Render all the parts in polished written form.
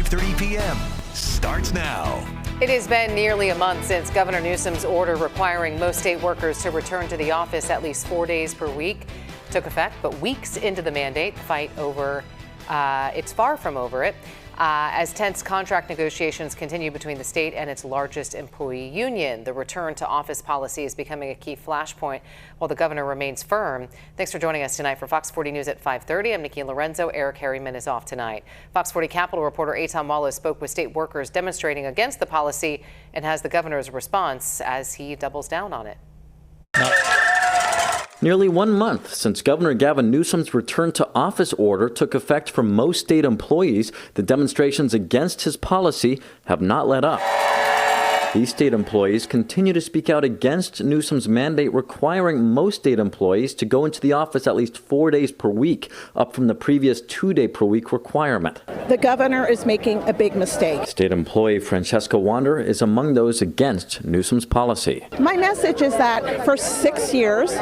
5:30 p.m. starts now. It has been nearly a month since Governor Newsom's order requiring most state workers to return to the office at least 4 days per week took effect, but weeks into the mandate, the fight over it's far from over it. As tense contract negotiations continue between the state and its largest employee union, the return to office policy is becoming a key flashpoint while the governor remains firm. Thanks for joining us tonight for Fox 40 News at 5:30. I'm Nikki Lorenzo. Eric Harriman is off tonight. Fox 40 Capitol reporter Eitan Wallace spoke with state workers demonstrating against the policy and has the governor's response as he doubles down on it. Nearly 1 month since Governor Gavin Newsom's return to office order took effect for most state employees, the demonstrations against his policy have not let up. These state employees continue to speak out against Newsom's mandate requiring most state employees to go into the office at least 4 days per week, up from the previous 2-day per week requirement. The governor is making a big mistake. State employee Francesca Wander is among those against Newsom's policy. My message is that for 6 years,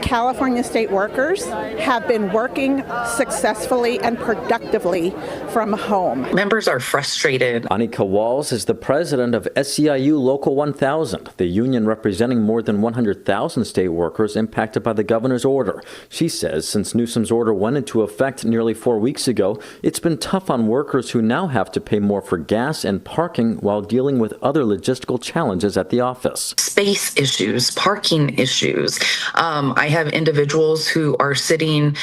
California state workers have been working successfully and productively from home. Members are frustrated. Anika Walls is the president of SEIU Local 1000, the union representing more than 100,000 state workers impacted by the governor's order. She says since Newsom's order went into effect nearly 4 weeks ago, it's been tough on workers who now have to pay more for gas and parking while dealing with other logistical challenges at the office. Space issues, parking issues. I have individuals who are sitting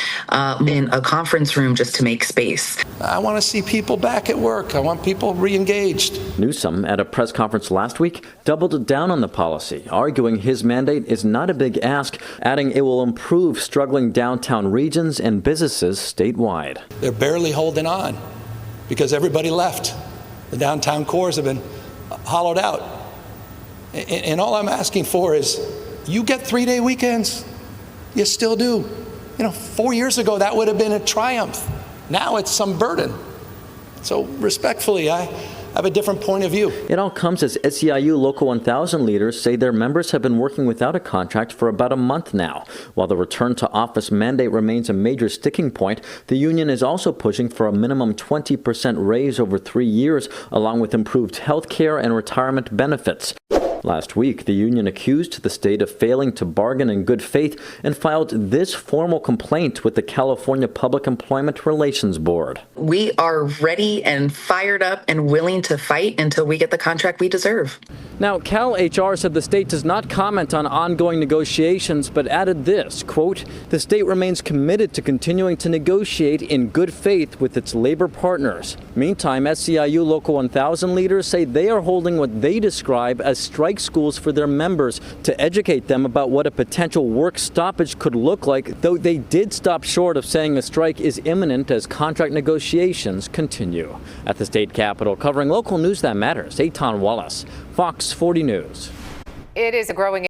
in a conference room just to make space. I want to see people back at work. I want people re-engaged. Newsom, at a press conference last week, doubled down on the policy, arguing his mandate is not a big ask, adding it will improve struggling downtown regions and businesses statewide. They're barely holding on because everybody left. The downtown cores have been hollowed out. And all I'm asking for is you get 3-day weekends. You still do. 4 years ago, that would have been a triumph. Now it's some burden. So respectfully, I have a different point of view. It all comes as SEIU Local 1000 leaders say their members have been working without a contract for about a month now. While the return to office mandate remains a major sticking point, the union is also pushing for a minimum 20% raise over 3 years, along with improved health care and retirement benefits. Last week, the union accused the state of failing to bargain in good faith and filed this formal complaint with the California Public Employment Relations Board. We are ready and fired up and willing to fight until we get the contract we deserve. Now, Cal HR said the state does not comment on ongoing negotiations, but added this, quote, the state remains committed to continuing to negotiate in good faith with its labor partners. Meantime, SEIU Local 1000 leaders say they are holding what they describe as strike schools for their members to educate them about what a potential work stoppage could look like, though they did stop short of saying a strike is imminent as contract negotiations continue. At the state capitol, covering local news that matters, Eitan Wallace, Fox 40 News. It is a growing